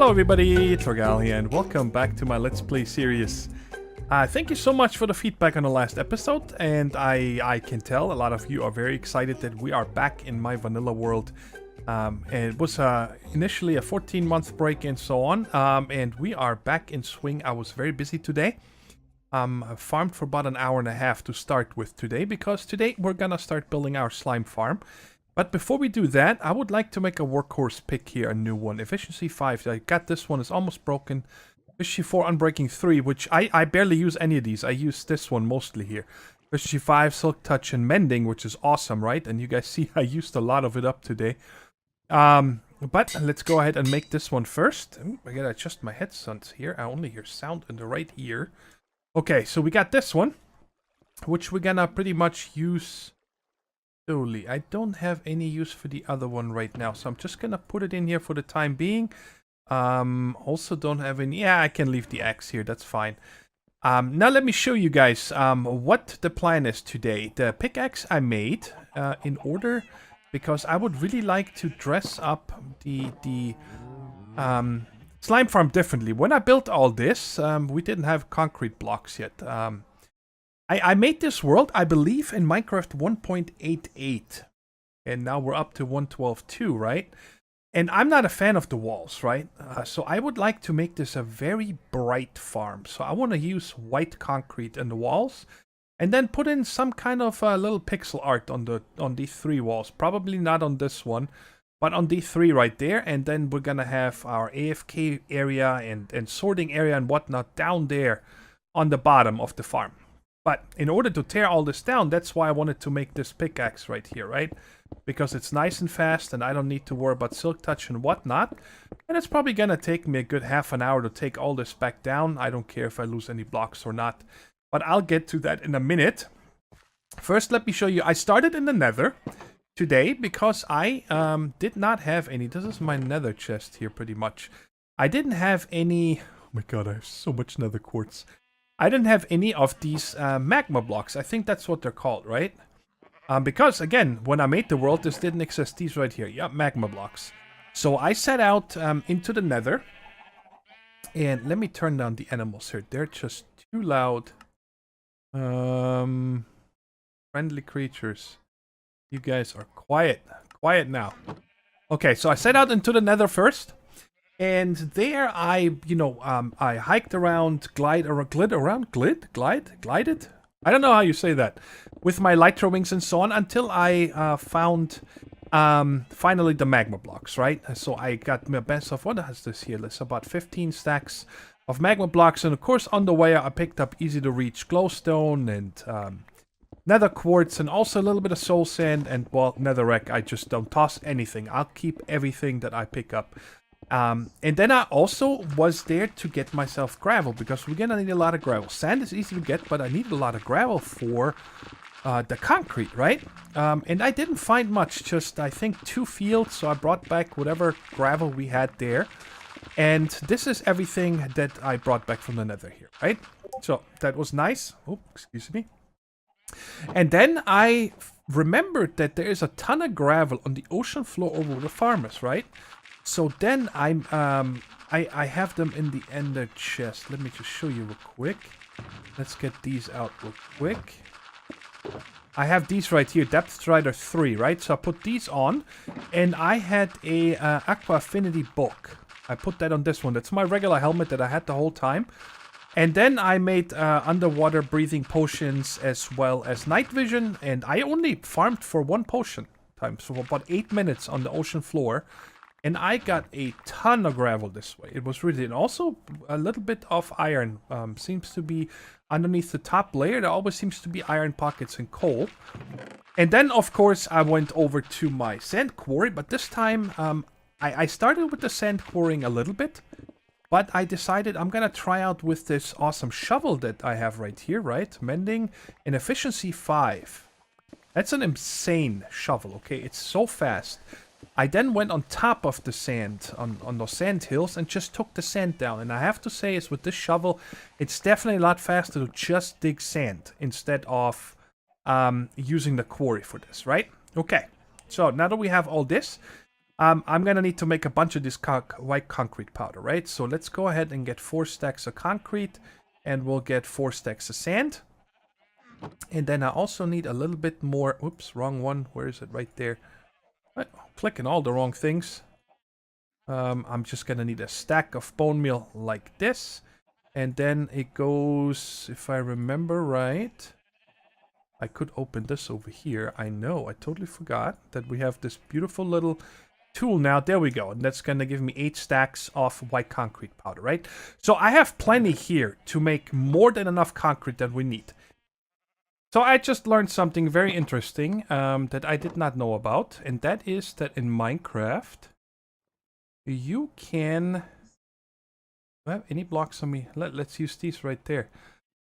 Hello everybody, Thorgal here, and welcome back to my Let's Play series. Thank you so much for the feedback on the last episode, and I can tell a lot of you are very excited that we are back in my vanilla world. And it was initially a 14-month break and so on, and we are back in swing. I was very busy today. I farmed for about an hour and a half to start with today, because today we're gonna start building our slime farm. But before we do that, I would like to make a workhorse pick here, a new one. Efficiency 5, I got this one, it's almost broken. Efficiency 4, Unbreaking 3, which I barely use any of these. I use this one mostly here. Efficiency 5, Silk Touch, and Mending, which is awesome, right? And you guys see I used a lot of it up today. But let's go ahead and make this one first. Ooh, I gotta adjust my headsets here. I only hear sound in the right ear. Okay, so we got this one, which we're gonna pretty much use slowly. I don't have any use for the other one right now, so I'm just gonna put it in here for the time being. Also don't have any... Yeah, I can leave the axe here, that's fine. Now let me show you guys what the plan is today. The pickaxe I made in order, because I would really like to dress up the slime farm differently. When I built all this, we didn't have concrete blocks yet. I made this world, I believe, in Minecraft 1.88. And now we're up to 112.2, right? And I'm not a fan of the walls, right? So I would like to make this a very bright farm. So I want to use white concrete in the walls. And then put in some kind of little pixel art on these three walls. Probably not on this one, but on these three right there. And then we're going to have our AFK area and sorting area and whatnot down there on the bottom of the farm. But in order to tear all this down, that's why I wanted to make this pickaxe right here, right? Because it's nice and fast and I don't need to worry about Silk Touch and whatnot. And it's probably gonna take me a good half an hour to take all this back down. I don't care if I lose any blocks or not. But I'll get to that in a minute. First, let me show you. I started in the nether today because I did not have any. This is my nether chest here pretty much. I didn't have any... Oh my god, I have so much nether quartz. I didn't have any of these magma blocks. I think that's what they're called, right? Because, again, when I made the world, this didn't exist. These right here. Yeah, magma blocks. So I set out into the nether. And let me turn down the animals here. They're just too loud. Friendly creatures. You guys are quiet. Quiet now. Okay, so I set out into the nether first. And there I, I hiked around, glided? I don't know how you say that. With my Lytra wings and so on, until I found, finally the magma blocks, right? So I got my best of, what has this here? There's about 15 stacks of magma blocks. And of course, on the way, I picked up easy to reach glowstone and nether quartz and also a little bit of soul sand and, well, netherrack. I just don't toss anything. I'll keep everything that I pick up. And then I also was there to get myself gravel, because we're gonna need a lot of gravel. Sand is easy to get, but I need a lot of gravel for the concrete, right? And I didn't find much, just I think 2 fields, so I brought back whatever gravel we had there. And this is everything that I brought back from the nether here, right? So that was nice. Oh, excuse me. And then I remembered that there is a ton of gravel on the ocean floor over the farmers, right? So then I have them in the ender chest. Let me just show you real quick. Let's get these out real quick. I have these right here, Depth Strider 3, right? So I put these on, and I had a Aqua Affinity book. I put that on this one. That's my regular helmet that I had the whole time. And then I made underwater breathing potions as well as night vision, and I only farmed for 1 potion times, for about 8 minutes on the ocean floor. And I got a ton of gravel this way. It was really... And also a little bit of iron. Seems to be underneath the top layer. There always seems to be iron pockets and coal. And then, of course, I went over to my sand quarry. But this time, I started with the sand quarrying a little bit. But I decided I'm going to try out with this awesome shovel that I have right here, right? Mending in efficiency 5. That's an insane shovel, okay? It's so fast. I then went on top of the sand, on those sand hills, and just took the sand down. And I have to say, is with this shovel, it's definitely a lot faster to just dig sand instead of using the quarry for this, right? Okay, so now that we have all this, I'm gonna need to make a bunch of this white concrete powder, right? So let's go ahead and get 4 stacks of concrete, and we'll get 4 stacks of sand. And then I also need a little bit more. Oops, wrong one. Where is it? Right there. I'm clicking all the wrong things. I'm just gonna need a stack of bone meal like this. And then it goes, if I remember right, I could open this over here. I know, I totally forgot that we have this beautiful little tool now. There we go. And that's going to give me 8 stacks of white concrete powder, right? So I have plenty here to make more than enough concrete that we need. So I just learned something very interesting that I did not know about. And that is that in Minecraft, you can... any blocks on me? Let's use these right there.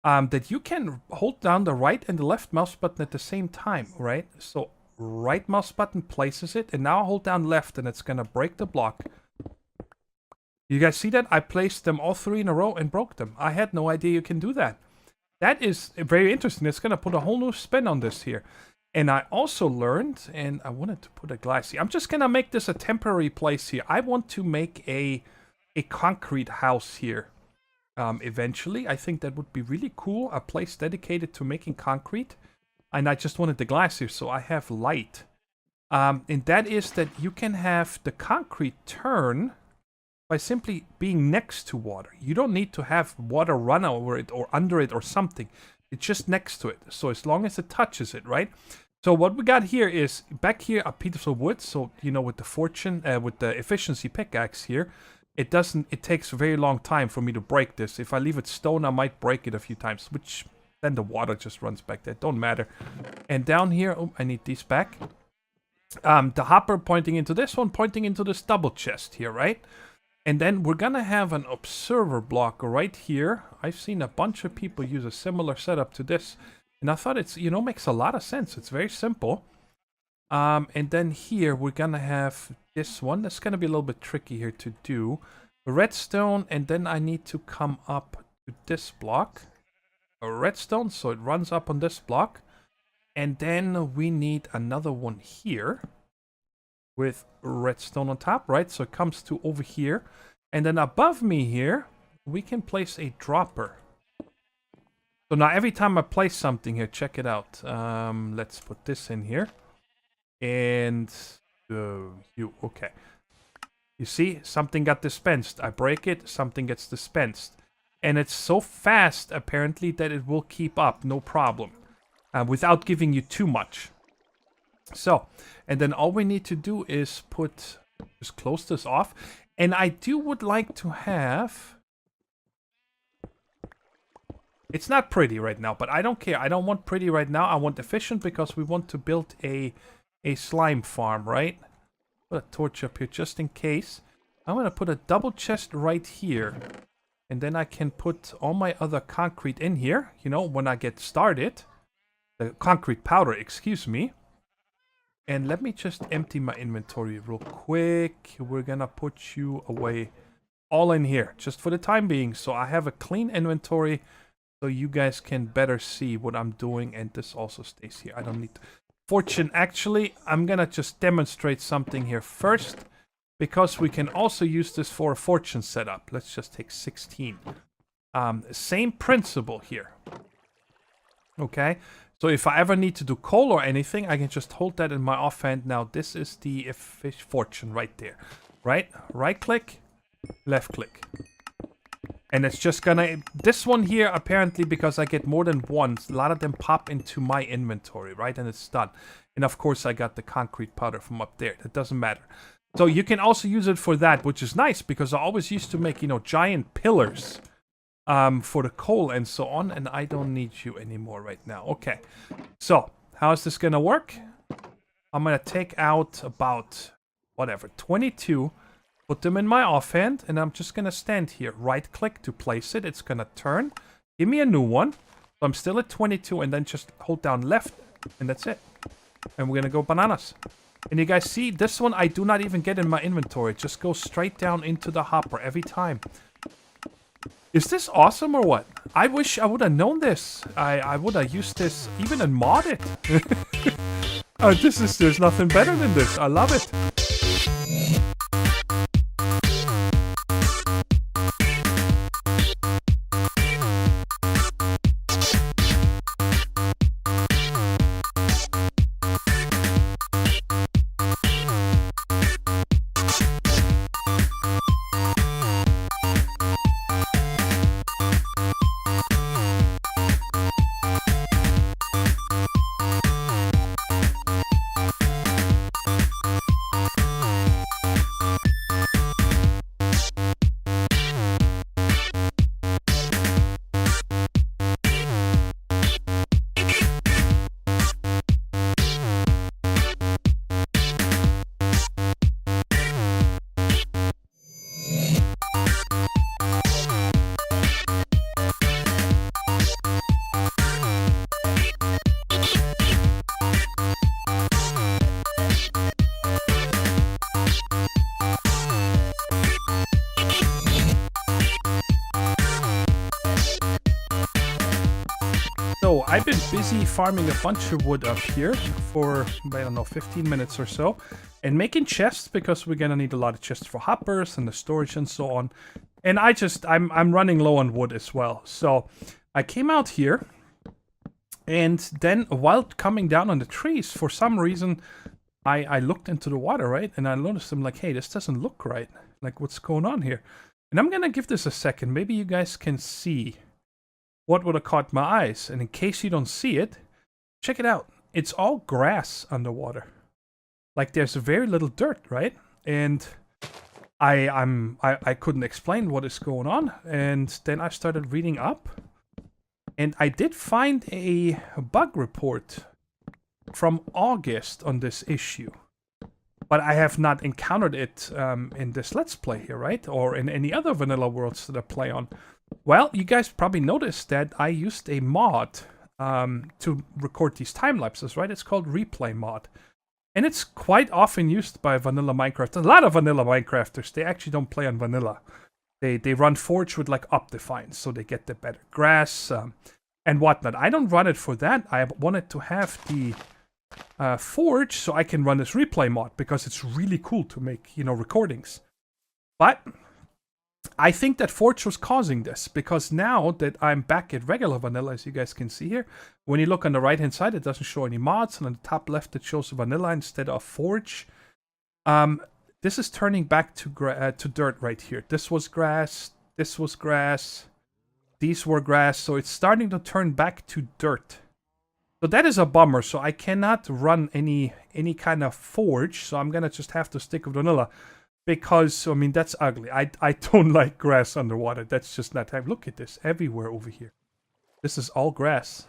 That you can hold down the right and the left mouse button at the same time, right? So right mouse button places it, and now I hold down left and it's gonna break the block. You guys see that? I placed them all 3 in a row and broke them. I had no idea you can do that. That is very interesting. It's gonna put a whole new spin on this here. And I also learned, and I wanted to put a glass here. I'm just gonna make this a temporary place here. I want to make a concrete house here. Eventually, I think that would be really cool. A place dedicated to making concrete. And I just wanted the glass here, so I have light. And that is that you can have the concrete turn by simply being next to water. You don't need to have water run over it or under it or something. It's just next to it. So as long as it touches it, right? So what we got here is, back here a piece of wood. So, you know, with the efficiency pickaxe here, it takes a very long time for me to break this. If I leave it stone, I might break it a few times, which then the water just runs back there. Don't matter. And down here, oh, I need these back. The hopper pointing into this one, pointing into this double chest here, right? And then we're gonna have an observer block right here. I've seen a bunch of people use a similar setup to this, and I thought it's, you know, makes a lot of sense. It's very simple. And then here we're gonna have this one. That's gonna be a little bit tricky here to do. Redstone, and then I need to come up to this block. A redstone, so it runs up on this block. And then we need another one here with redstone on top, right? So it comes to over here. And then above me here, we can place a dropper. So now every time I place something here, check it out. Let's put this in here. And okay. You see, something got dispensed. I break it, something gets dispensed. And it's so fast, apparently, that it will keep up, no problem. Without giving you too much. So, and then all we need to do is just close this off. And I would like to have... It's not pretty right now, but I don't care. I don't want pretty right now. I want efficient because we want to build a slime farm, right? Put a torch up here just in case. I'm going to put a double chest right here. And then I can put all my other concrete in here, you know, when I get started. The concrete powder, excuse me. And let me just empty my inventory real quick. We're gonna put you away all in here, just for the time being. So I have a clean inventory, so you guys can better see what I'm doing. And this also stays here. I don't need to... Fortune, actually, I'm gonna just demonstrate something here first. Because we can also use this for a fortune setup. Let's just take 16. Same principle here. Okay. So if I ever need to do coal or anything, I can just hold that in my offhand. Now this is the fortune right there. Right? Right click, left click. And it's just gonna... This one here, apparently, because I get more than one, a lot of them pop into my inventory, right? And it's done. And of course I got the concrete powder from up there. That doesn't matter. So you can also use it for that, which is nice, because I always used to make, you know, giant pillars for the coal and so on, and I don't need you anymore right now. Okay, so how is this gonna work? I'm gonna take out about, whatever, 22, put them in my offhand, and I'm just gonna stand here, right-click to place it. It's gonna turn, give me a new one. So I'm still at 22, and then just hold down left, and that's it. And we're gonna go bananas. And you guys see, this one I do not even get in my inventory. It just goes straight down into the hopper every time. Is this awesome or what? I wish I would have known this. I would have used this even and mod it. Oh, there's nothing better than this. I love it. busy farming a bunch of wood up here for, I don't know, 15 minutes or so. And making chests, because we're gonna need a lot of chests for hoppers and the storage and so on. And I'm running low on wood as well. So I came out here, and then while coming down on the trees, for some reason, I looked into the water, right? And I noticed, I'm like, hey, this doesn't look right. Like, what's going on here? And I'm gonna give this a second. Maybe you guys can see what would have caught my eyes. And in case you don't see it, check it out. It's all grass underwater. Like, there's very little dirt, right? And I couldn't explain what is going on. And then I started reading up. And I did find a bug report from August on this issue. But I have not encountered it in this Let's Play here, right? Or in any other vanilla worlds that I play on. Well, you guys probably noticed that I used a mod to record these time lapses, right? It's called Replay Mod. And it's quite often used by vanilla Minecraft. A lot of vanilla Minecrafters, they actually don't play on vanilla. They run Forge with like Optifine, so they get the better grass and whatnot. I don't run it for that. I wanted to have the Forge so I can run this replay mod because it's really cool to make, you know, recordings. But I think that Forge was causing this, because now that I'm back at regular vanilla, as you guys can see here, when you look on the right hand side, it doesn't show any mods, and on the top left it shows vanilla instead of Forge. This is turning back to dirt right here. This was grass, this was grass, these were grass, so it's starting to turn back to dirt. So that is a bummer, so I cannot run any kind of Forge, so I'm gonna just have to stick with vanilla. Because, I mean, that's ugly. I don't like grass underwater. That's just not time. Look at this. Everywhere over here. This is all grass.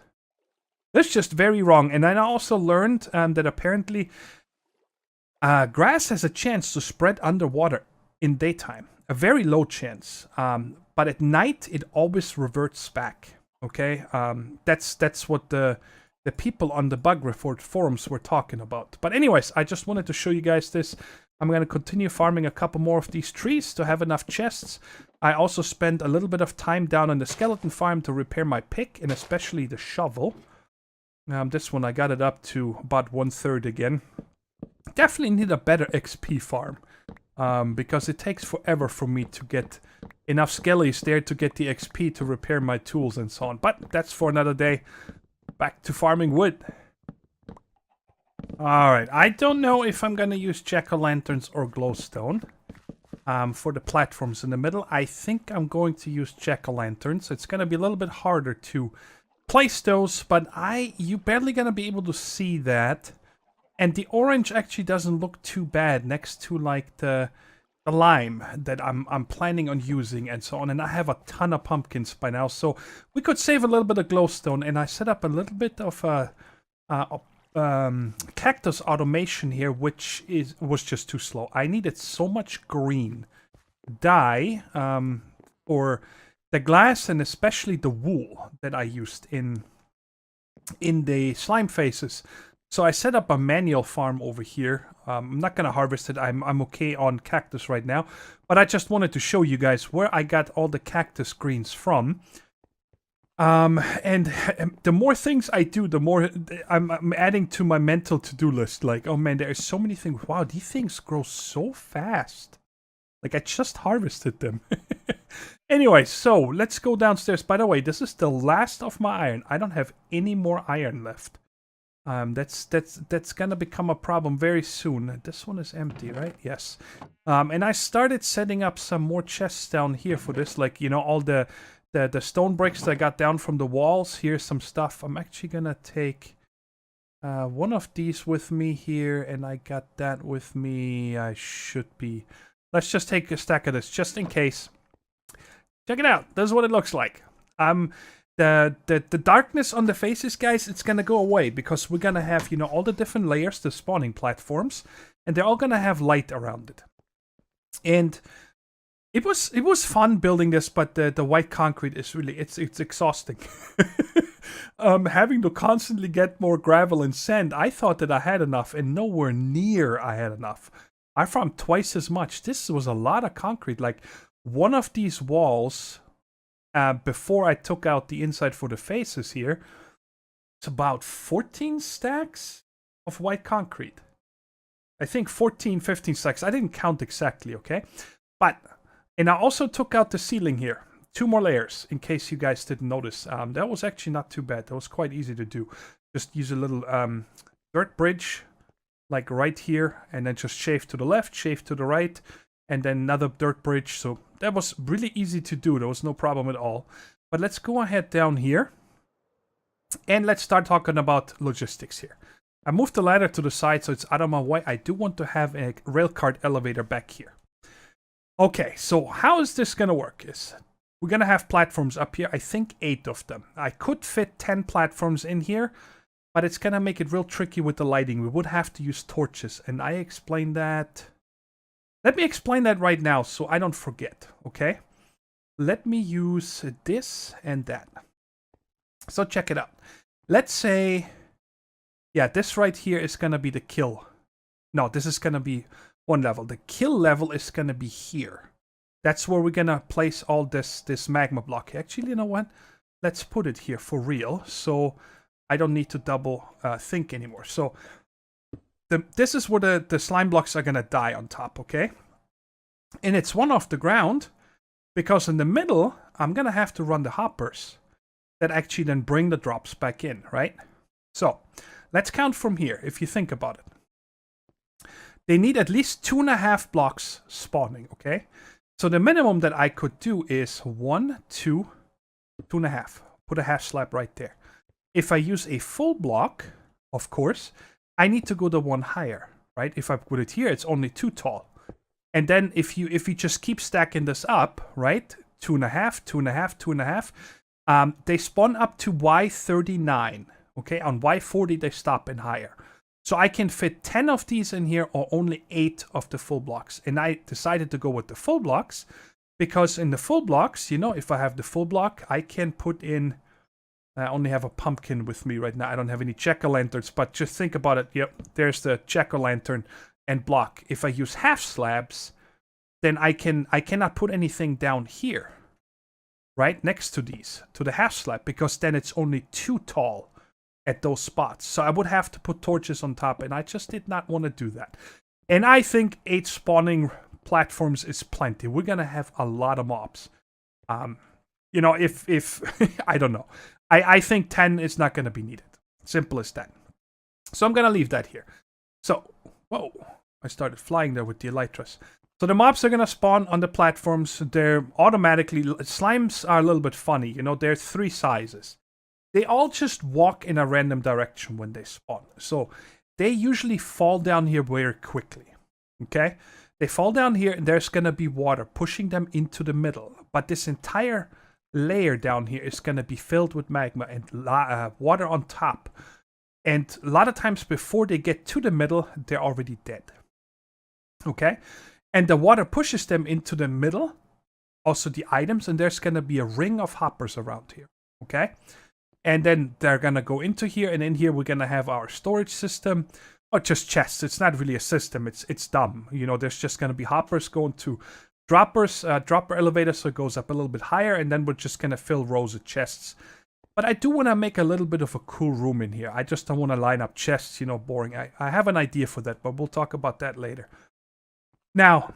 That's just very wrong. And then I also learned that apparently grass has a chance to spread underwater in daytime. A very low chance. But at night, it always reverts back. Okay? That's what the people on the bug report forums were talking about. But anyways, I just wanted to show you guys this. I'm going to continue farming a couple more of these trees to have enough chests. I also spent a little bit of time down on the skeleton farm to repair my pick, and especially the shovel. This one, I got it up to about 1/3 again. Definitely need a better XP farm, because it takes forever for me to get enough skellies there to get the XP to repair my tools and so on. But that's for another day. Back to farming wood. Alright, I don't know if I'm gonna use jack-o'-lanterns or glowstone for the platforms in the middle. I think I'm going to use jack-o'-lanterns. It's gonna be a little bit harder to place those, but you're barely gonna be able to see that. And the orange actually doesn't look too bad next to like the lime that I'm planning on using and so on. And I have a ton of pumpkins by now, so we could save a little bit of glowstone. And I set up a little bit of cactus automation here, which was just too slow. I needed so much green dye for the glass, and especially the wool that I used in the slime faces. So I set up a manual farm over here. I'm not gonna harvest it. I'm okay on cactus right now, but I just wanted to show you guys where I got all the cactus greens from. And the more things I do, the more I'm adding to my mental to-do list. Like, oh man, there are so many things. Wow, these things grow so fast. Like, I just harvested them. Anyway, so let's go downstairs. By the way, this is the last of my iron. I don't have any more iron left. That's gonna become a problem very soon. This one is empty, right? Yes. And I started setting up some more chests down here for this. Like, you know, all the stone bricks that I got down from the walls. Here's some stuff. I'm actually gonna take one of these with me here, and I got that with me. I should be. Let's just take a stack of this just in case. Check it out. This is what it looks like. The darkness on the faces, guys, it's gonna go away because we're gonna have, you know, all the different layers, the spawning platforms, and they're all gonna have light around it. And it was fun building this, but the white concrete is really it's exhausting. Having to constantly get more gravel and sand, I thought that I had enough, and nowhere near I had enough. I farmed twice as much. This was a lot of concrete. Like, one of these walls, before I took out the inside for the faces here, it's about 14 stacks of white concrete. I think 14, 15 stacks. I didn't count exactly, okay? But, and I also took out the ceiling here. 2 more layers, in case you guys didn't notice. That was actually not too bad. That was quite easy to do. Just use a little dirt bridge, like right here, and then just shave to the left, shave to the right, and then another dirt bridge. So that was really easy to do. There was no problem at all. But let's go ahead down here, and let's start talking about logistics here. I moved the ladder to the side so it's out of my way. I do want to have a railcart elevator back here. Okay, so how is this going to work? We're going to have platforms up here. I think 8 of them. I could fit 10 platforms in here, but it's going to make it real tricky with the lighting. We would have to use torches, and I explained that. Let me explain that right now so I don't forget, okay? Let me use this and that. So check it out. Let's say... yeah, this right here is going to be the kill. No, this is going to be one level. The kill level is going to be here. That's where we're going to place all this magma block. Actually, you know what? Let's put it here for real. So I don't need to double think anymore. So this is where the slime blocks are going to die on top, okay? And it's one off the ground because in the middle, I'm going to have to run the hoppers that actually then bring the drops back in, right? So... let's count from here, if you think about it. They need at least 2.5 blocks spawning, okay? So the minimum that I could do is 1, 2, 2.5. Put a half slab right there. If I use a full block, of course, I need to go the one higher, right? If I put it here, it's only 2 tall. And then if you just keep stacking this up, right? 2.5, 2.5, 2.5. They spawn up to Y39. Okay, on Y40 they stop and higher. So I can fit 10 of these in here or only 8 of the full blocks. And I decided to go with the full blocks because in the full blocks, you know, if I have the full block, I can put in... I only have a pumpkin with me right now. I don't have any jack-o'-lanterns, but just think about it. Yep, there's the jack-o'-lantern and block. If I use half slabs, then I cannot put anything down here, right, next to these, to the half slab, because then it's only 2 tall at those spots. So I would have to put torches on top, and I just did not want to do that. And I think 8 spawning platforms is plenty. We're going to have a lot of mobs. You know, if I don't know. I think 10 is not going to be needed. Simple as that. So I'm going to leave that here. So, whoa, I started flying there with the elytras. So the mobs are going to spawn on the platforms. They're automatically... slimes are a little bit funny. You know, they're 3 sizes. They all just walk in a random direction when they spawn. So they usually fall down here very quickly. Okay? They fall down here and there's going to be water pushing them into the middle. But this entire layer down here is going to be filled with magma and water on top. And a lot of times before they get to the middle, they're already dead. Okay? And the water pushes them into the middle. Also the items. And there's going to be a ring of hoppers around here. Okay? And then they're going to go into here. And in here we're going to have our storage system. Or just chests. It's not really a system. It's dumb. You know, there's just going to be hoppers going to droppers. Dropper elevator, so it goes up a little bit higher. And then we're just going to fill rows of chests. But I do want to make a little bit of a cool room in here. I just don't want to line up chests, you know, boring. I have an idea for that, but we'll talk about that later. Now,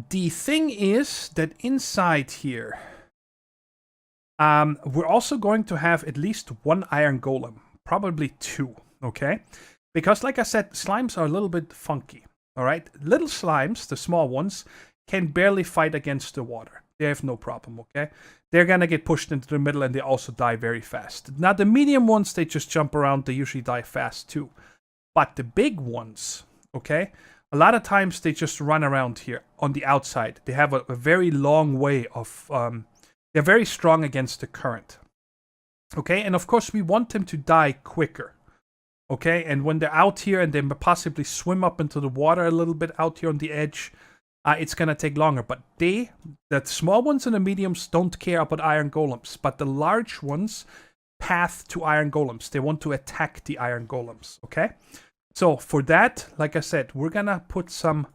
the thing is that inside here... we're also going to have at least 1 iron golem. Probably 2, okay? Because like I said, slimes are a little bit funky, alright? Little slimes, the small ones, can barely fight against the water. They have no problem, okay? They're gonna get pushed into the middle and they also die very fast. Now the medium ones, they just jump around. They usually die fast too. But the big ones, okay? A lot of times they just run around here on the outside. They have a very long way of... they're very strong against the current. Okay, and of course we want them to die quicker. Okay, and when they're out here and they possibly swim up into the water a little bit out here on the edge, it's going to take longer. But the small ones and the mediums don't care about iron golems. But the large ones path to iron golems. They want to attack the iron golems. Okay, so for that, like I said, we're going to put some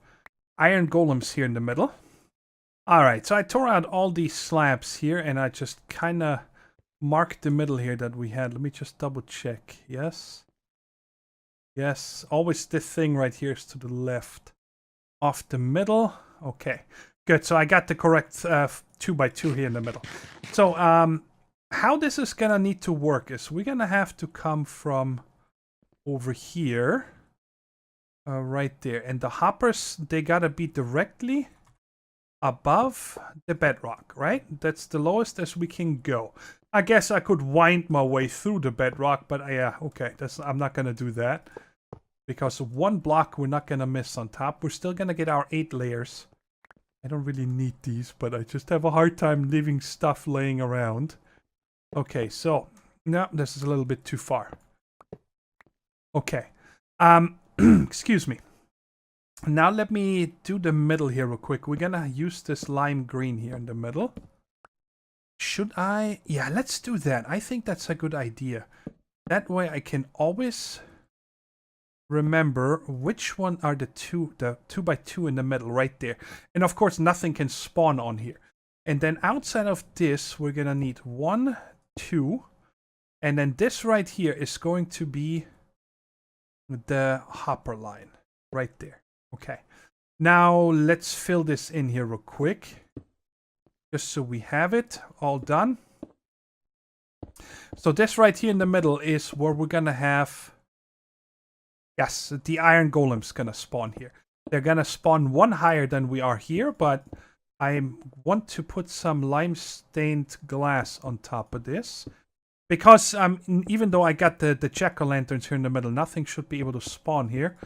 iron golems here in the middle. Alright, so I tore out all these slabs here and I just kind of mark the middle here that we had. Let me just double check. Yes. Yes, always this thing right here is to the left of the middle. Okay, good. So I got the correct 2x2 here in the middle. So how this is gonna need to work is we're gonna have to come from over here, right there. And the hoppers, they gotta be directly above the bedrock, right? That's the lowest as we can go. I guess I could wind my way through the bedrock, but yeah, okay, I'm not gonna do that. Because one block we're not gonna miss on top. We're still gonna get our 8 layers. I don't really need these, but I just have a hard time leaving stuff laying around. Okay, so no, this is a little bit too far. Okay. Excuse me. Now let me do the middle here real quick. We're gonna use this lime green here in the middle. Should I? Yeah, let's do that. I think that's a good idea. That way I can always remember which one are the 2x2 in the middle right there. And of course nothing can spawn on here. And then outside of this we're gonna need 1, 2, and then this right here is going to be the hopper line right there. Okay, now let's fill this in here real quick just so we have it all done. So this right here in the middle is where we're gonna have, yes, the iron golem's gonna spawn here. They're gonna spawn one higher than we are here, but I want to put some lime-stained glass on top of this. Because even though I got the jack-o'-lanterns here in the middle, nothing should be able to spawn here.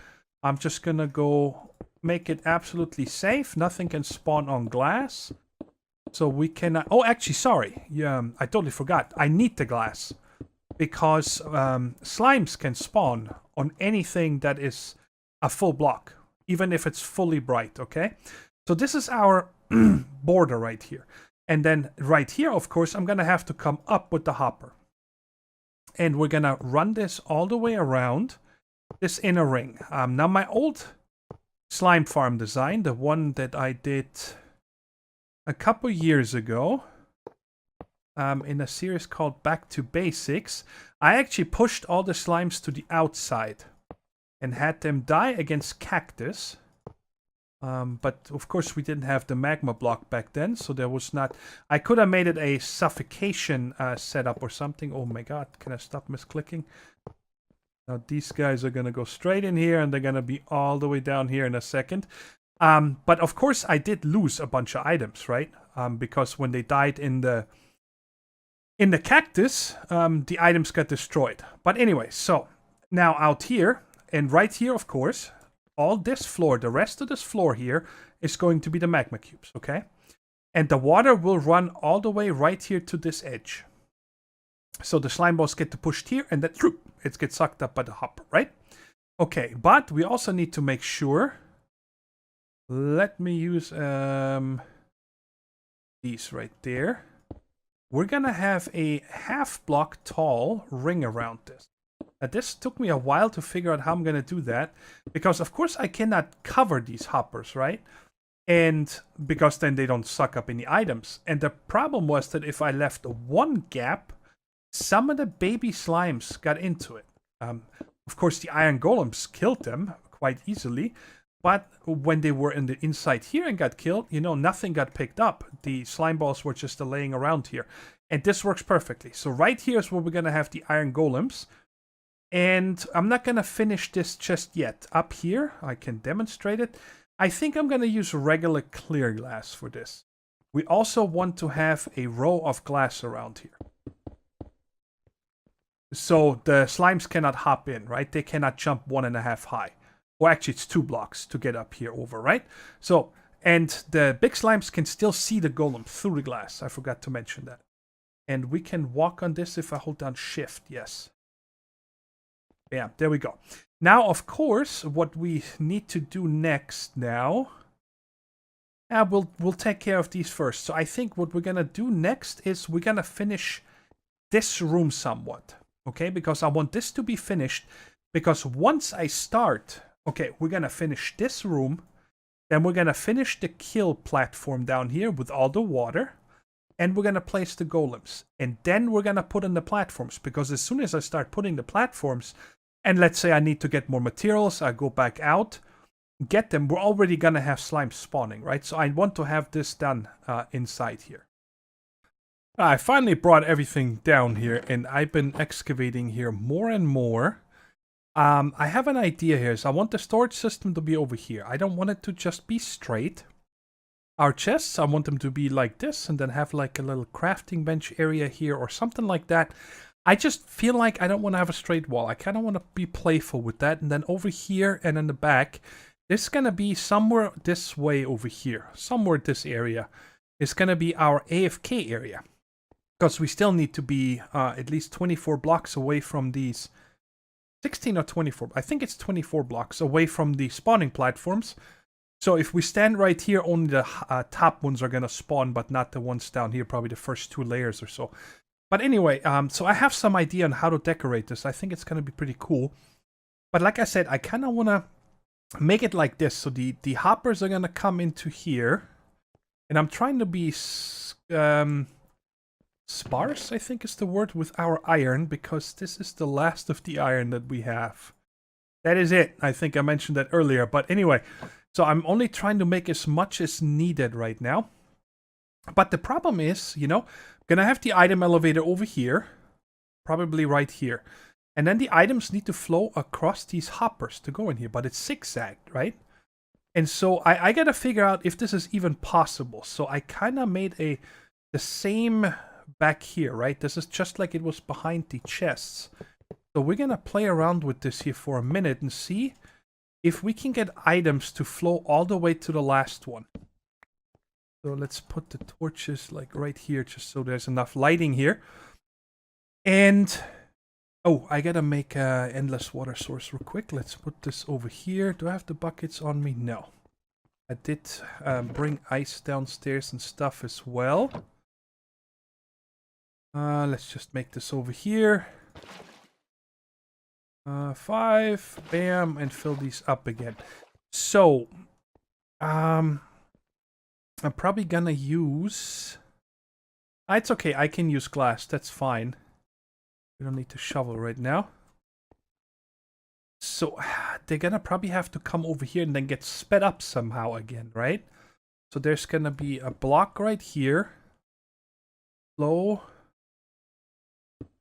I'm just gonna go make it absolutely safe. Nothing can spawn on glass. So we cannot... Oh, actually, sorry. Yeah, I totally forgot. I need the glass. Because slimes can spawn on anything that is a full block, even if it's fully bright, okay? So this is our border right here. And then right here, of course, I'm going to have to come up with the hopper. And we're going to run this all the way around this inner ring. Now, my old slime farm design, the one that I did a couple years ago, in a series called Back to Basics, I actually pushed all the slimes to the outside and had them die against cactus. But of course we didn't have the magma block back then, so there was not... I could have made it a suffocation setup or something. Oh my god, can I stop misclicking? Now these guys are gonna go straight in here and they're gonna be all the way down here in a second. But of course I did lose a bunch of items, right? Because when they died in the cactus, the items got destroyed. But anyway, so now out here, and right here, of course, all this floor, the rest of this floor here, is going to be the magma cubes, okay? And the water will run all the way right here to this edge. So the slime balls get pushed here, and then it gets sucked up by the hopper, right? Okay, but we also need to make sure... Let me use these right there. We're gonna have a half block tall ring around this. Now this took me a while to figure out how I'm gonna do that, because of course I cannot cover these hoppers, right? And because then they don't suck up any items. And the problem was that if I left one gap, some of the baby slimes got into it. Of course the iron golems killed them quite easily, but when they were in the inside here and got killed, you know, nothing got picked up. The slime balls were just laying around here. And this works perfectly. So right here is where we're going to have the iron golems. And I'm not going to finish this just yet. Up here, I can demonstrate it. I think I'm going to use regular clear glass for this. We also want to have a row of glass around here. So the slimes cannot hop in, right? They cannot jump 1.5 high. Or actually, it's 2 blocks to get up here over, right? So, and the big slimes can still see the golem through the glass. I forgot to mention that. And we can walk on this if I hold down shift, yes. Yeah, there we go. Now, of course, what we need to do next now... we'll take care of these first. So I think what we're going to do next is we're going to finish this room somewhat. Okay, because I want this to be finished. Because once I start... Okay, we're going to finish this room. Then we're going to finish the kill platform down here with all the water. and we're going to place the golems. And then we're going to put in the platforms, because as soon as I start putting the platforms, and let's say I need to get more materials, I go back out, get them, we're already going to have slime spawning, right? So I want to have this done inside here. I finally brought everything down here, and I've been excavating here more and more. I have an idea here. So I want the storage system to be over here. I don't want it to just be straight. Our chests, I want them to be like this, and then have like a little crafting bench area here or something like that. I just feel like I don't want to have a straight wall. I kind of want to be playful with that. And then over here and in the back, this is going to be somewhere this way over here. Somewhere this area is going to be our AFK area. Because we still need to be at least 24 blocks away from these. 16 or 24. I think it's 24 blocks away from the spawning platforms. So if we stand right here, only the top ones are going to spawn, but not the ones down here. Probably the first 2 layers or so. But anyway, so I have some idea on how to decorate this. I think it's going to be pretty cool. But like I said, I kind of want to make it like this. So the hoppers are going to come into here. And I'm trying to be sparse, I think is the word, with our iron. Because this is the last of the iron that we have. That is it. I think I mentioned that earlier. But anyway, so I'm only trying to make as much as needed right now. But the problem is, you know, gonna have the item elevator over here, probably right here, and then the items need to flow across these hoppers to go in here, but it's zigzagged, right? And so I gotta figure out if this is even possible. So I kind of made the same back here, right? This is just like it was behind the chests. So we're gonna play around with this here for a minute and see if we can get items to flow all the way to the last one. So let's put the torches like right here, just so there's enough lighting here. And, oh, I gotta make an endless water source real quick. Let's put this over here. Do I have the buckets on me? No. I did bring ice downstairs and stuff as well. Let's just make this over here. 5, bam, and fill these up again. So, I'm probably gonna use... it's okay, I can use glass, that's fine. We don't need to shovel right now. So, they're gonna probably have to come over here and then get sped up somehow again, right? So there's gonna be a block right here. Flow.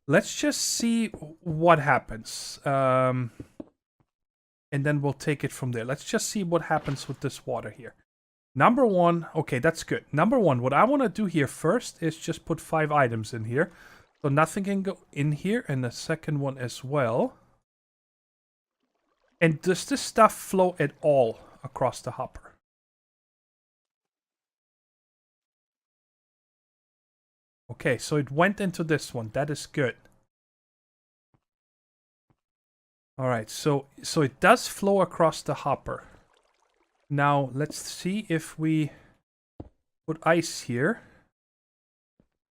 Let's just see what happens. And then we'll take it from there. Let's just see what happens with this water here. Number 1, okay, that's good. Number 1, what I want to do here first is just put 5 items in here. So nothing can go in here, and the second one as well. And does this stuff flow at all across the hopper? Okay, so it went into this one. That is good. Alright, so it does flow across the hopper. Now, let's see if we put ice here.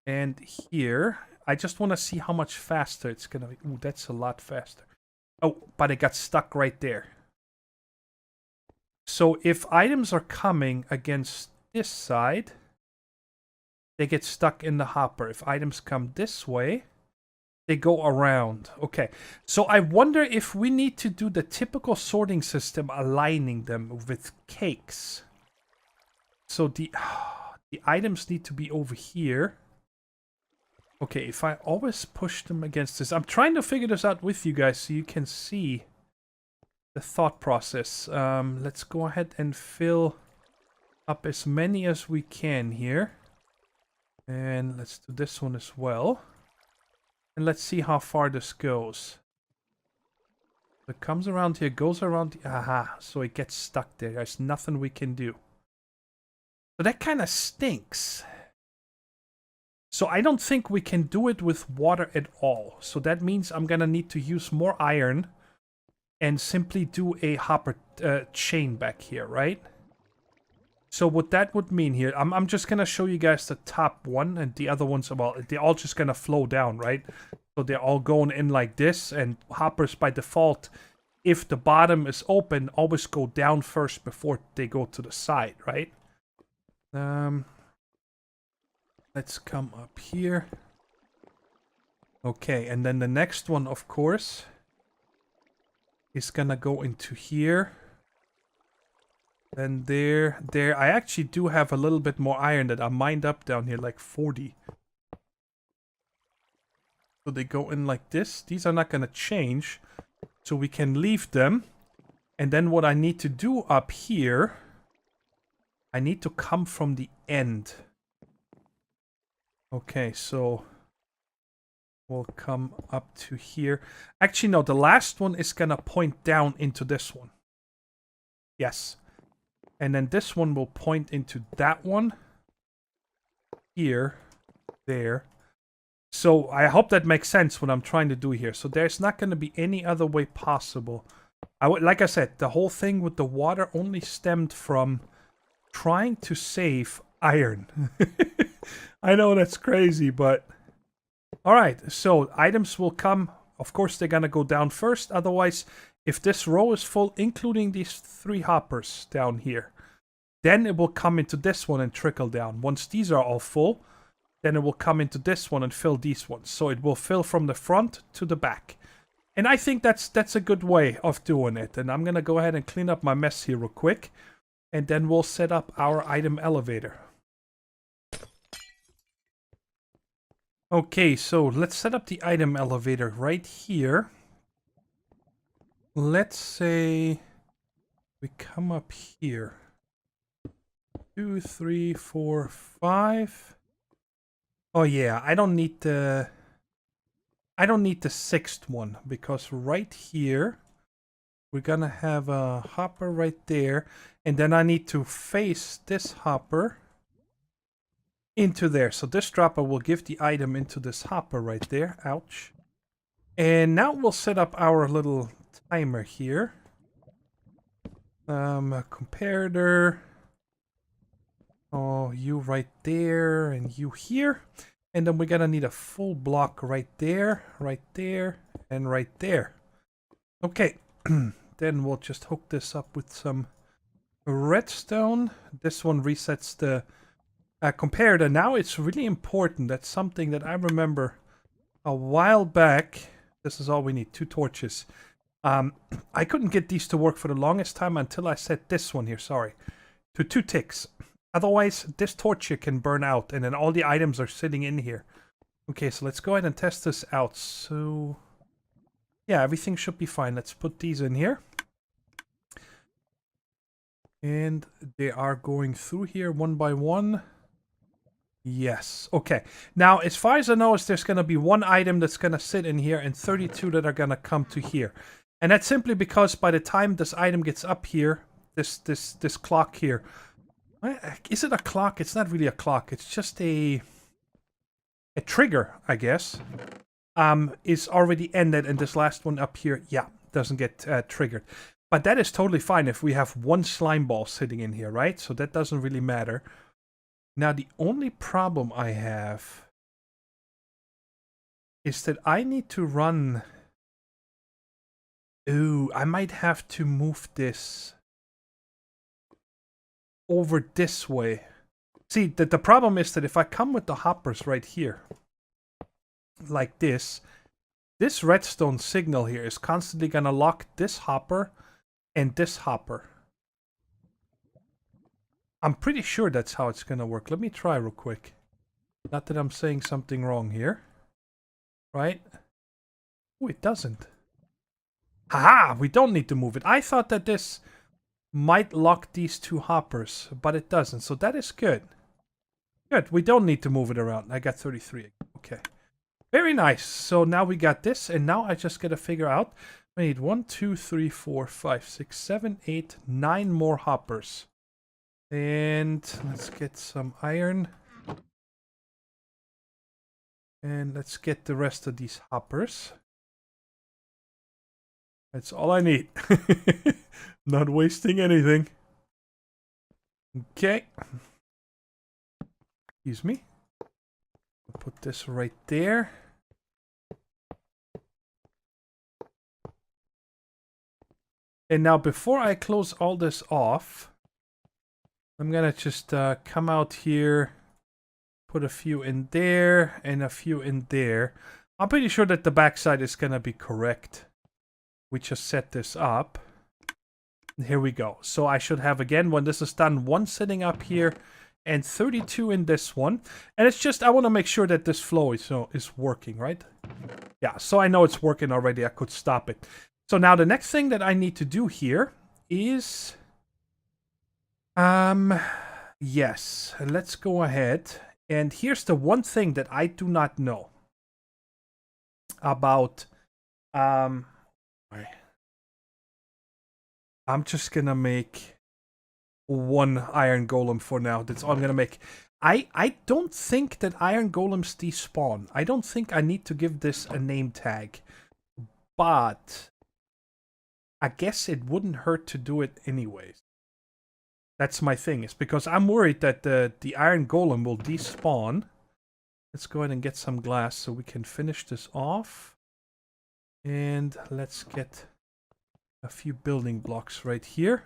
And here. I just want to see how much faster it's going to be. Ooh, that's a lot faster. Oh, but it got stuck right there. So if items are coming against this side, they get stuck in the hopper. If items come this way, they go around. Okay, so I wonder if we need to do the typical sorting system, aligning them with cakes. So the items need to be over here. Okay, if I always push them against this... I'm trying to figure this out with you guys so you can see the thought process. Let's go ahead and fill up as many as we can here. And let's do this one as well. And let's see how far this goes. It comes around here, goes around... Aha, so it gets stuck there. There's nothing we can do. So that kind of stinks. So I don't think we can do it with water at all. So that means I'm going to need to use more iron and simply do a hopper chain back here, right? So what that would mean here, I'm just going to show you guys the top one, and the other ones, well, they're all just going to flow down, right? So they're all going in like this, and hoppers by default, if the bottom is open, always go down first before they go to the side, right? Let's come up here. Okay, and then the next one, of course, is gonna go into here. Then there. I actually do have a little bit more iron that I mined up down here, like 40. So they go in like this. These are not gonna change. So we can leave them. And then what I need to do up here, I need to come from the end. Okay, so we'll come up to here. Actually, no, the last one is gonna point down into this one. Yes. And then this one will point into that one. Here. There. So I hope that makes sense what I'm trying to do here. So there's not going to be any other way possible. Like I said, the whole thing with the water only stemmed from trying to save iron. I know that's crazy, but... Alright, so items will come. Of course, they're going to go down first. Otherwise, if this row is full, including these 3 hoppers down here, then it will come into this one and trickle down. Once these are all full, then it will come into this one and fill these ones. So it will fill from the front to the back. And I think that's a good way of doing it. And I'm going to go ahead and clean up my mess here real quick. And then we'll set up our item elevator. Okay, so let's set up the item elevator right here. Let's say we come up here. 2, 3, 4, 5. Oh yeah, I don't need the 6th one, because right here we're gonna have a hopper right there, and then I need to face this hopper into there. So this dropper will give the item into this hopper right there. Ouch. And now we'll set up our little timer here. A comparator. Oh, you right there, and you here. And then we're gonna need a full block right there, and right there. Okay, then we'll just hook this up with some redstone. This one resets the comparator. Now it's really important. That's something that I remember a while back. This is all we need, 2 torches. I couldn't get these to work for the longest time until I set this one here, sorry, to 2 ticks. Otherwise, this torch here can burn out, and then all the items are sitting in here. Okay, so let's go ahead and test this out. So, yeah, everything should be fine. Let's put these in here. And they are going through here one by one. Yes. Okay. Now, as far as I know, there's going to be 1 item that's going to sit in here and 32 that are going to come to here. And that's simply because by the time this item gets up here, this clock here, is it a clock? It's not really a clock. It's just a trigger, I guess, is already ended, and this last one up here, yeah, doesn't get triggered. But that is totally fine if we have 1 slime ball sitting in here, right? So that doesn't really matter. Now, the only problem I have is that I need to run... Ooh, I might have to move this over this way. See, the problem is that if I come with the hoppers right here, like this redstone signal here is constantly gonna lock this hopper and this hopper. I'm pretty sure that's how it's gonna work. Let me try real quick. Not that I'm saying something wrong here. Right? Oh, it doesn't. Haha! We don't need to move it. I thought that this might lock these 2 hoppers, but it doesn't. So that is good. Good. We don't need to move it around. I got 33. Okay. Very nice. So now we got this, and now I just gotta figure out. I need 1, 2, 3, 4, 5, 6, 7, 8, 9 more hoppers. And let's get some iron. And let's get the rest of these hoppers. That's all I need. Not wasting anything. Okay. Excuse me. I'll put this right there. And now before I close all this off, I'm gonna just come out here put a few in there and a few in there. I'm pretty sure that the backside is gonna be correct. We just set this up. Here we go. So I should have, again, when this is done, 1 sitting up here and 32 in this one. And it's just, I want to make sure that this flow is working, right? Yeah, so I know it's working already. I could stop it. So now the next thing that I need to do here is... yes, let's go ahead. And here's the one thing that I do not know about... I'm just gonna make 1 iron golem for now. That's all I'm gonna make. I don't think that iron golems despawn. I don't think I need to give this a name tag. But I guess it wouldn't hurt to do it anyways. That's my thing. It's because I'm worried that the iron golem will despawn. Let's go ahead and get some glass so we can finish this off. And let's get a few building blocks right here.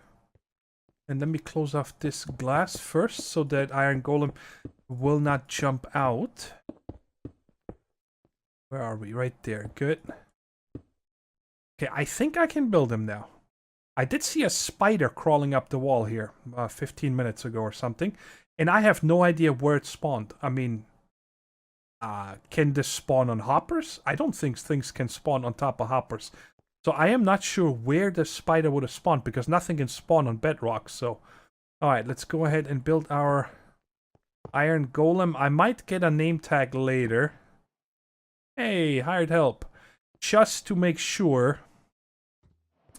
And let me close off this glass first so that iron golem will not jump out. Where are we? Right there. Good. Okay, I think I can build him now. I did see a spider crawling up the wall here 15 minutes ago or something. And I have no idea where it spawned. I mean, can this spawn on hoppers? I don't think things can spawn on top of hoppers. So I am not sure where the spider would have spawned because nothing can spawn on bedrock. So, alright, let's go ahead and build our iron golem. I might get a name tag later. Hey, hired help. Just to make sure.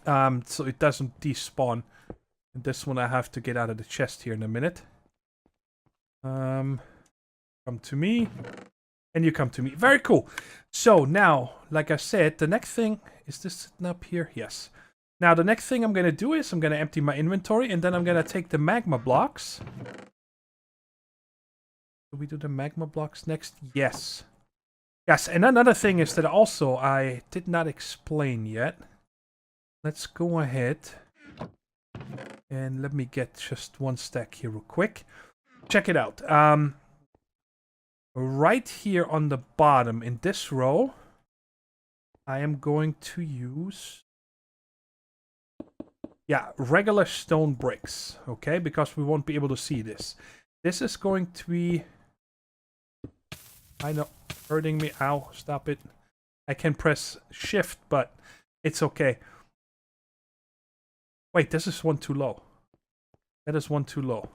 So it doesn't despawn. And this one I have to get out of the chest here in a minute. Come to me. And you come to me. Very cool. So now, like I said, the next thing... Is this sitting up here? Yes. Now, the next thing I'm going to do is I'm going to empty my inventory. And then I'm going to take the magma blocks. Do we do the magma blocks next? Yes. Yes, and another thing is that also I did not explain yet. Let's go ahead. And let me get just 1 stack here real quick. Check it out. Right here on the bottom in this row, I am going to use, regular stone bricks, okay? Because we won't be able to see this. This is going to be, I know, hurting me. Ow, stop it. I can press shift, but it's okay. Wait, this is 1 too low. That is 1 too low.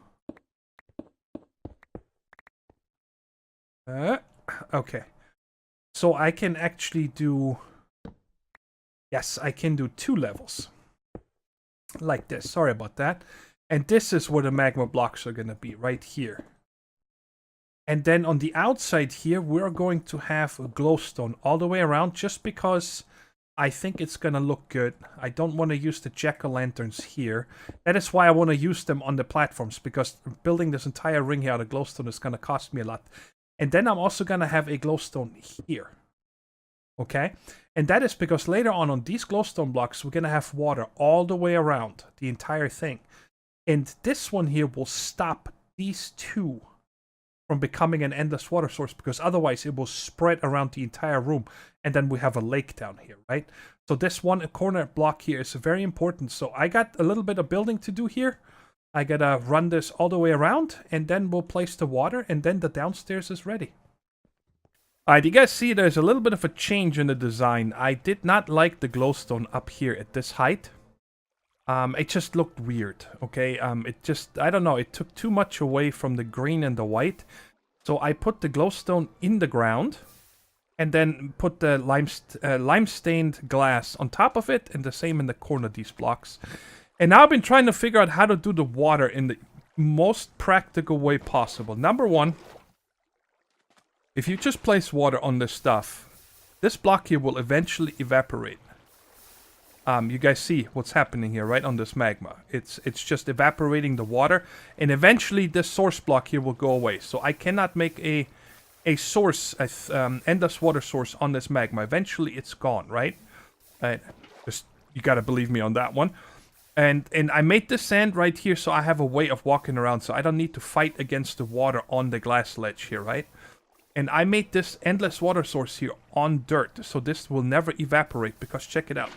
Okay. So I can actually do... Yes, I can do 2 levels. Like this. Sorry about that. And this is where the magma blocks are going to be. Right here. And then on the outside here, we're going to have a glowstone all the way around. Just because I think it's going to look good. I don't want to use the jack-o'-lanterns here. That is why I want to use them on the platforms. Because building this entire ring here out of glowstone is going to cost me a lot. And then I'm also going to have a glowstone here. Okay? And that is because later on these glowstone blocks, we're going to have water all the way around the entire thing. And this one here will stop these 2 from becoming an endless water source. Because otherwise it will spread around the entire room. And then we have a lake down here, right? So this one corner block here is very important. So I got a little bit of building to do here. I gotta run this all the way around, and then we'll place the water, and then the downstairs is ready. Alright, you guys see there's a little bit of a change in the design. I did not like the glowstone up here at this height. It just looked weird, okay? It just, I don't know, it took too much away from the green and the white. So I put the glowstone in the ground, and then put the lime-stained glass on top of it, and the same in the corner of these blocks. And now I've been trying to figure out how to do the water in the most practical way possible. Number 1, if you just place water on this stuff, this block here will eventually evaporate. You guys see what's happening here, right, on this magma. It's just evaporating the water, and eventually this source block here will go away. So I cannot make a source, endless water source on this magma. Eventually it's gone, right? Just, you gotta believe me on that one. And I made this sand right here so I have a way of walking around, so I don't need to fight against the water on the glass ledge here, right? And I made this endless water source here on dirt, so this will never evaporate, because check it out.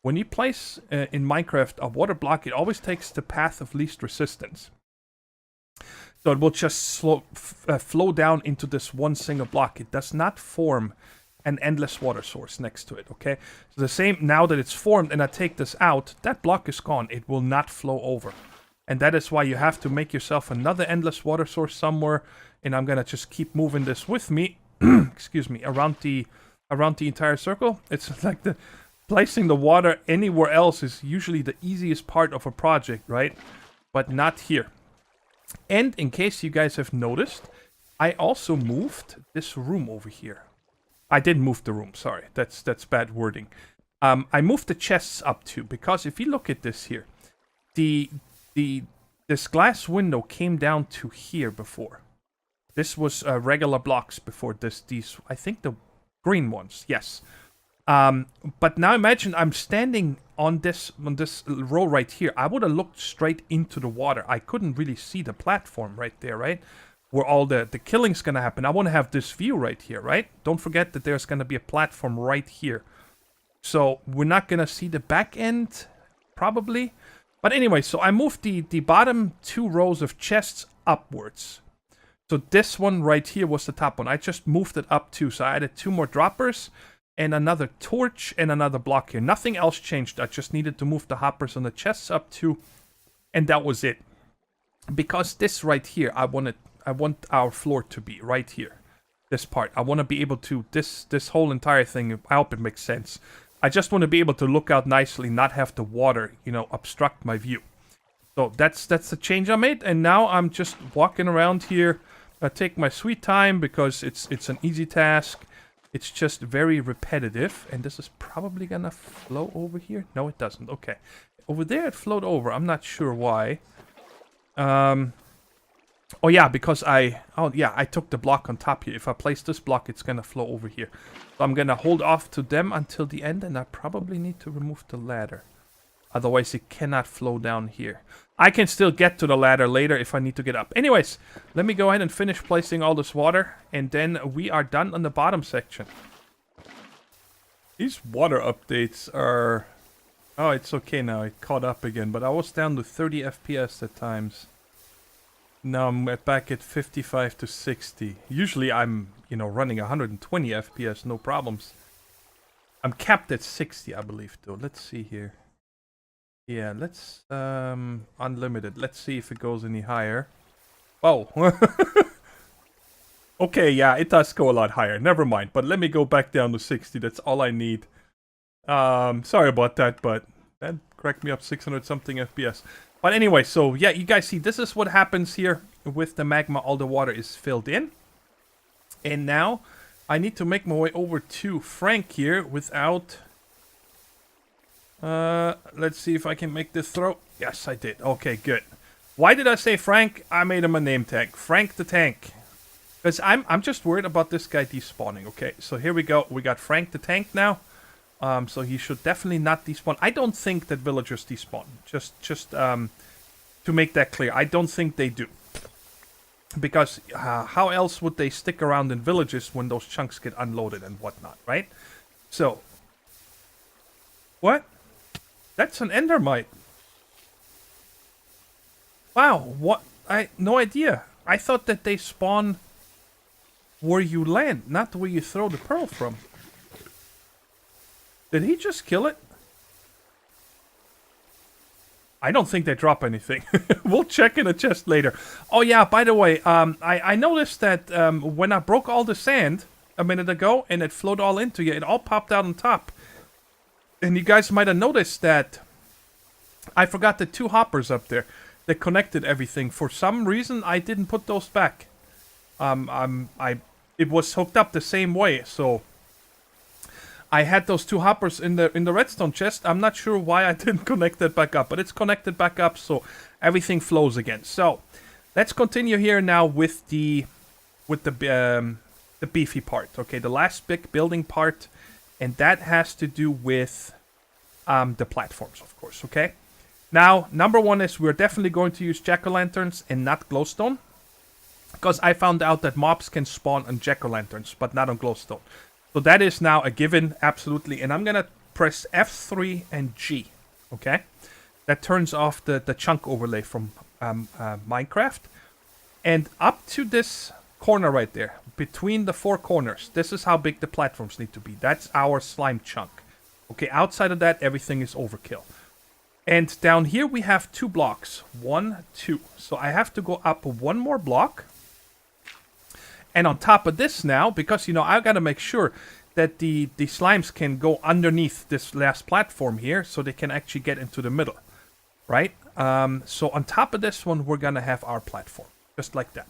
When you place in Minecraft a water block, it always takes the path of least resistance. So it will just flow down into this one single block. It does not form an endless water source next to it, okay? So the same, now that it's formed and I take this out, that block is gone. It will not flow over. And that is why you have to make yourself another endless water source somewhere. And I'm gonna just keep moving this with me, excuse me, around the entire circle. It's like placing the water anywhere else is usually the easiest part of a project, right? But not here. And in case you guys have noticed, I also moved this room over here. I didn't move the room, sorry. That's bad wording. I moved the chests up too, because if you look at this here, this glass window came down to here before. This was regular blocks before these, I think the green ones, yes. But now imagine I'm standing on this row right here. I would have looked straight into the water. I couldn't really see the platform right there, right? Where all the killing's gonna happen. I want to have this view right here, right? Don't forget that there's gonna be a platform right here. So we're not gonna see the back end, probably. But anyway, so I moved the bottom 2 rows of chests upwards. So this one right here was the top one. I just moved it up too. So I added 2 more droppers and another torch and another block here. Nothing else changed. I just needed to move the hoppers on the chests up too. And that was it. Because this right here, I want our floor to be right here. This part. I want to be able to, this whole entire thing, I hope it makes sense. I just want to be able to look out nicely, not have the water, you know, obstruct my view. So that's the change I made. And now I'm just walking around here. I take my sweet time because it's an easy task. It's just very repetitive. And this is probably gonna flow over here. No, it doesn't. Okay. Over there it flowed over. I'm not sure why. Oh yeah, because I took the block on top here. If I place this block, it's gonna flow over here. So I'm gonna hold off to them until the end, and I probably need to remove the ladder. Otherwise, it cannot flow down here. I can still get to the ladder later if I need to get up. Anyways, let me go ahead and finish placing all this water, and then we are done on the bottom section. These water updates are... Oh, it's okay now. It caught up again, but I was down to 30 FPS at times. Now I'm back at 55 to 60. Usually I'm, you know, running 120 FPS, no problems. I'm capped at 60, I believe, though. Let's see here. Yeah, let's, unlimited. Let's see if it goes any higher. Oh. Okay, yeah, it does go a lot higher. Never mind. But let me go back down to 60. That's all I need. Sorry about that, but that cracked me up 600 something FPS. But anyway, so yeah, you guys see, this is what happens here with the magma. All the water is filled in. And now I need to make my way over to Frank here without... let's see if I can make this throw. Yes, I did. Okay, good. Why did I say Frank? I made him a name tag. Frank the Tank. Because I'm just worried about this guy despawning. Okay, so here we go. We got Frank the Tank now. So he should definitely not despawn. I don't think that villagers despawn. Just to make that clear. I don't think they do. Because how else would they stick around in villages when those chunks get unloaded and whatnot, right? So. What? That's an endermite. Wow, what? No idea. I thought that they spawn where you land, not where you throw the pearl from. Did he just kill it? I don't think they drop anything. We'll check in a chest later. Oh yeah, by the way, I noticed that when I broke all the sand a minute ago and it flowed all into you, it all popped out on top. And you guys might have noticed that I forgot the 2 hoppers up there that connected everything. For some reason, I didn't put those back. It was hooked up the same way, so I had those 2 hoppers in the redstone chest. I'm not sure why I didn't connect that back up, but it's connected back up, so everything flows again. So let's continue here now with the beefy part. Okay, the last big building part. And that has to do with the platforms, of course, okay? Now, number one is we're definitely going to use jack-o'-lanterns and not glowstone. Because I found out that mobs can spawn on jack-o'-lanterns, but not on glowstone. So that is now a given, absolutely. And I'm going to press F3 and G, okay? That turns off the chunk overlay from Minecraft. And up to this corner right there, between the 4 corners, this is how big the platforms need to be. That's our slime chunk. Okay, outside of that, everything is overkill. And down here we have 2 blocks. 1, 2. So I have to go up 1 more block. And on top of this now, because, you know, I've got to make sure that the slimes can go underneath this last platform here so they can actually get into the middle, right? So on top of this one, we're going to have our platform, just like that.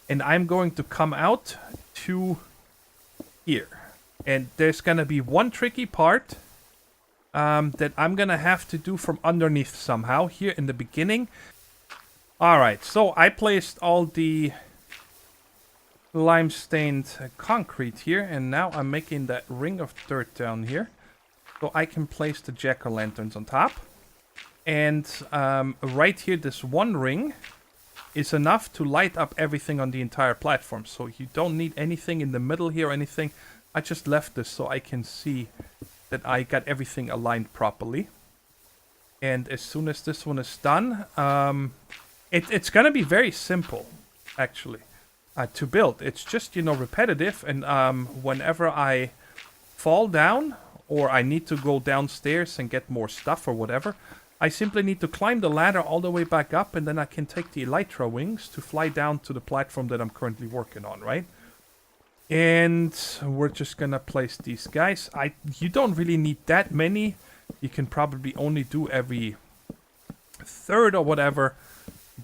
And I'm going to come out to here. And there's going to be one tricky part that I'm going to have to do from underneath somehow here in the beginning. All right, so I placed all the lime-stained concrete here, and now I'm making that ring of dirt down here so I can place the jack-o'-lanterns on top. And right here, this one ring is enough to light up everything on the entire platform, so you don't need anything in the middle here or anything. I just left this so I can see that I got everything aligned properly. And as soon as this one is done, it's gonna be very simple actually to build. It's just, you know, repetitive, and whenever I fall down or I need to go downstairs and get more stuff or whatever, I simply need to climb the ladder all the way back up, and then I can take the elytra wings to fly down to the platform that I'm currently working on, right? And we're just gonna place these guys. You don't really need that many. You can probably only do every third or whatever,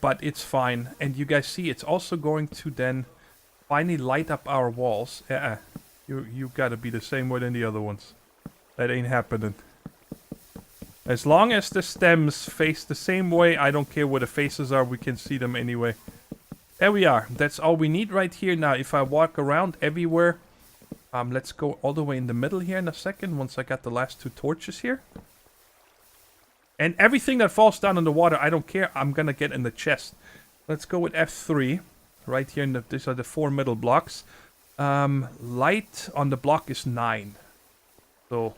but it's fine. And you guys see, it's also going to then finally light up our walls. You gotta be the same way than the other ones. That ain't happening. As long as the stems face the same way, I don't care where the faces are, we can see them anyway. There we are. That's all we need right here. Now, if I walk around everywhere, let's go all the way in the middle here in a second, once I got the last 2 torches here. And everything that falls down in the water, I don't care. I'm gonna get in the chest. Let's go with F3. Right here, these are the 4 middle blocks. Light on the block is 9. So,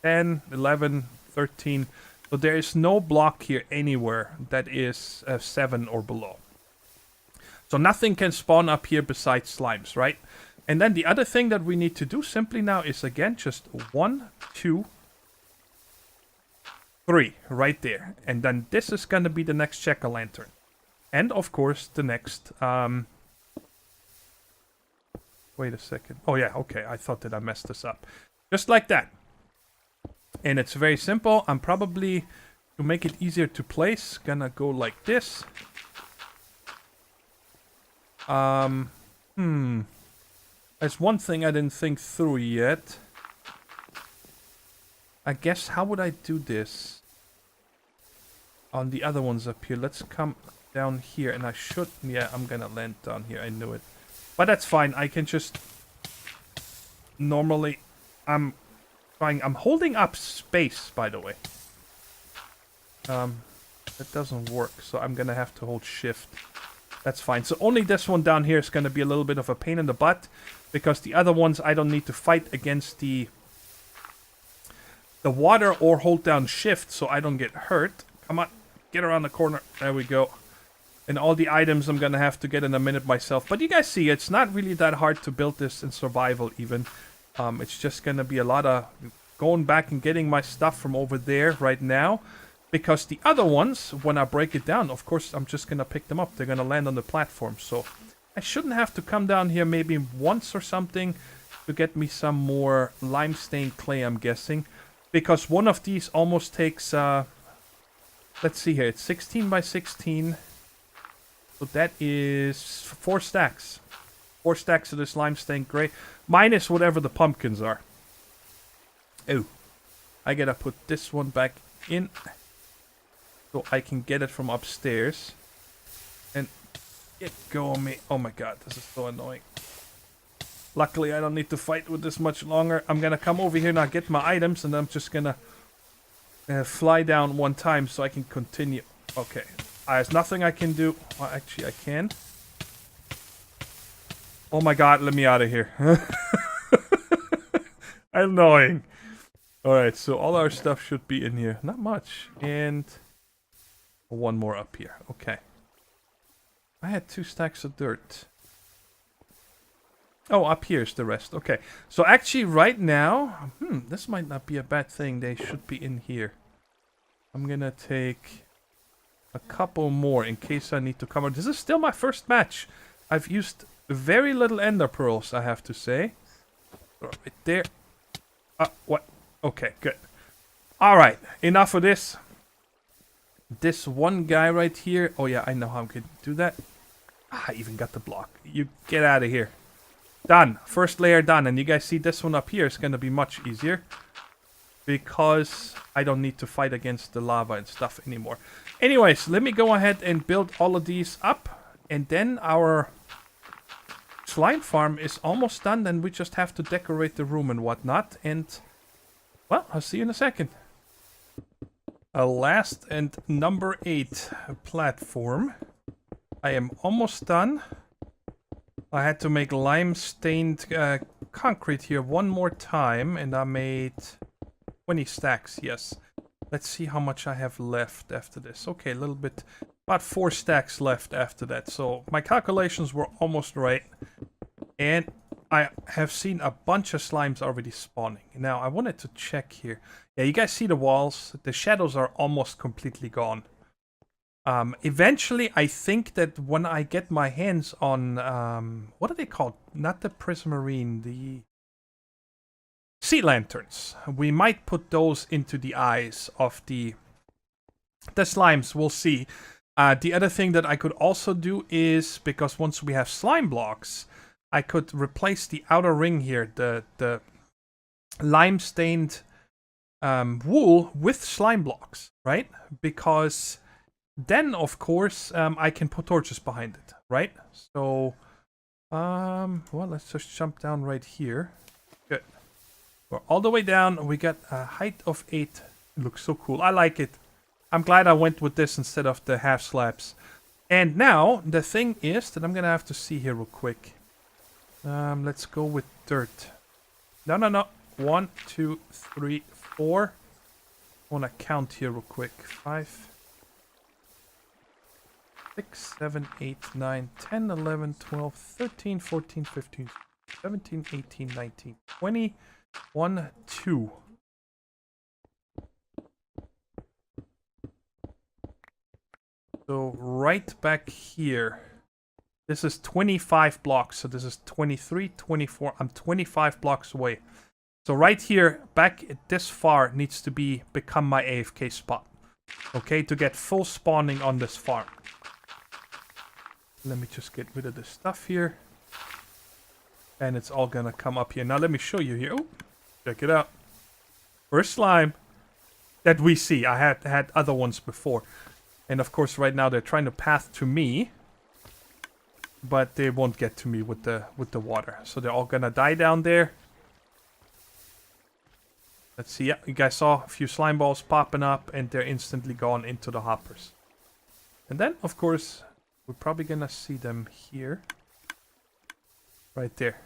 10, 11, 13. So there is no block here anywhere that is 7 or below. So nothing can spawn up here besides slimes, right? And then the other thing that we need to do simply now is, again, just 1, 2, 3 right there. And then this is going to be the next jack-o'-lantern. And, of course, the next... Wait a second. Oh, yeah, okay. I thought that I messed this up. Just like that. And it's very simple. I'm probably, to make it easier to place, gonna go like this. There's one thing I didn't think through yet. I guess, how would I do this? On the other ones up here. Let's come down here, and I should... Yeah, I'm gonna land down here. I knew it. But that's fine. I can just... Normally, I'm holding up space, by the way. That doesn't work, so I'm gonna have to hold shift. That's fine. So only this one down here is gonna be a little bit of a pain in the butt, because the other ones I don't need to fight against the water or hold down shift so I don't get hurt. Come on, get around the corner. There we go. And all the items I'm gonna have to get in a minute myself. But you guys see, it's not really that hard to build this in survival even. It's just gonna be a lot of going back and getting my stuff from over there right now. Because the other ones, when I break it down, of course, I'm just gonna pick them up. They're gonna land on the platform. So I shouldn't have to come down here maybe once or something to get me some more limestone clay, I'm guessing. Because one of these almost takes, let's see here, it's 16 by 16. So that is 4 stacks. 4 stacks of this limestone gray. Minus whatever the pumpkins are. Oh. I gotta put this one back in. So I can get it from upstairs. And get go on me. Oh my god, this is so annoying. Luckily I don't need to fight with this much longer. I'm gonna come over here now, get my items, and I'm just gonna fly down one time so I can continue. Okay. There's nothing I can do. Well, actually, I can. Oh my god, let me out of here. Annoying. Alright, so all our stuff should be in here. Not much. And one more up here. Okay. I had 2 stacks of dirt. Oh, up here's the rest. Okay. So actually right now, this might not be a bad thing. They should be in here. I'm gonna take a couple more in case I need to cover. This is still my first match. I've used very little ender pearls, I have to say. Right there. What? Okay, good. Alright, enough of this. This one guy right here. Oh yeah, I know how I can do that. I even got the block. You get out of here. Done. First layer done. And you guys see this one up here is going to be much easier. Because I don't need to fight against the lava and stuff anymore. Anyways, let me go ahead and build all of these up. And then our slime farm is almost done. Then we just have to decorate the room and whatnot. And, well, I'll see you in a second. A last and number 8 platform. I am almost done. I had to make lime-stained concrete here one more time, and I made 20 stacks, yes. Let's see how much I have left after this. Okay, a little bit, about 4 stacks left after that. So my calculations were almost right. And I have seen a bunch of slimes already spawning. Now, I wanted to check here. Yeah, you guys see the walls? The shadows are almost completely gone. Eventually, I think that when I get my hands on, what are they called? Not the prismarine, the sea lanterns. We might put those into the eyes of the slimes. We'll see. The other thing that I could also do is, because once we have slime blocks, I could replace the outer ring here, the lime-stained wool with slime blocks, right? Because then, of course, I can put torches behind it, right? So, well, let's just jump down right here. Good. We're all the way down. We got a height of 8. It looks so cool. I like it. I'm glad I went with this instead of the half slabs. And now, the thing is that I'm going to have to see here real quick. Let's go with dirt. No. 1, 2, 3, 4. I want to count here real quick. 5, 6, 7, 8, 9, 10, 11, 12, 13, 14, 15, 17, 18, 19, 20, 1, 2. So right back here, this is 25 blocks. So this is 23, 24. I'm 25 blocks away. So right here, back this far needs to become my AFK spot. Okay, to get full spawning on this farm. Let me just get rid of this stuff here. And it's all gonna come up here. Now let me show you here. Oh, check it out. First slime that we see. I had other ones before. And of course right now they're trying to path to me. But they won't get to me with the water. So they're all gonna die down there. Let's see. Yeah, you guys saw a few slime balls popping up and they're instantly gone into the hoppers. And then, of course, we're probably gonna see them here. Right there.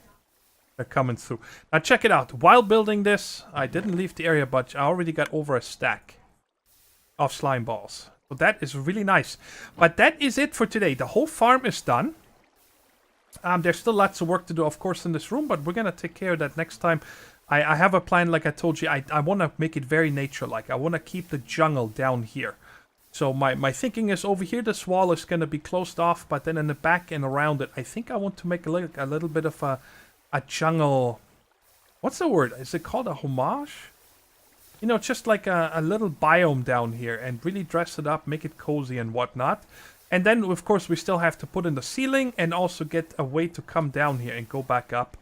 They're coming through. Now check it out. While building this, I didn't leave the area, but I already got over a stack of slime balls. So that is really nice. But that is it for today. The whole farm is done. There's still lots of work to do, of course, in this room, but we're gonna take care of that next time. I have a plan, like I told you. I want to make it very nature-like. I want to keep the jungle down here. So my thinking is over here, this wall is going to be closed off, but then in the back and around it, I think I want to make a little bit of a jungle... What's the word? Is it called a homage? You know, just like a little biome down here, and really dress it up, make it cozy and whatnot. And then, of course, we still have to put in the ceiling and also get a way to come down here and go back up.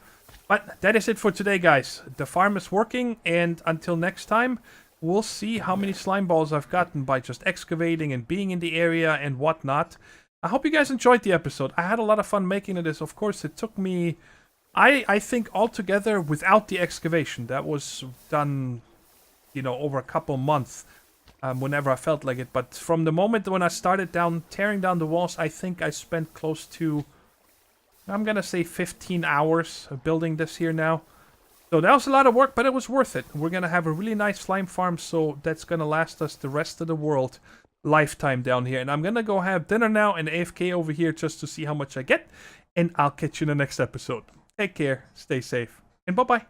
But that is it for today, guys. The farm is working, and until next time, we'll see how many slime balls I've gotten by just excavating and being in the area and whatnot. I hope you guys enjoyed the episode. I had a lot of fun making this. Of course, it took me, I think, altogether, without the excavation. That was done, you know, over a couple months. whenever I felt like it. But from the moment when I started tearing down the walls, I think I spent close to, I'm gonna say 15 hours of building this here now. So that was a lot of work, but it was worth it. We're gonna have a really nice slime farm, so that's gonna last us the rest of the world lifetime down here. And I'm gonna go have dinner now and AFK over here just to see how much I get. And I'll catch you in the next episode. Take care, stay safe, and bye-bye.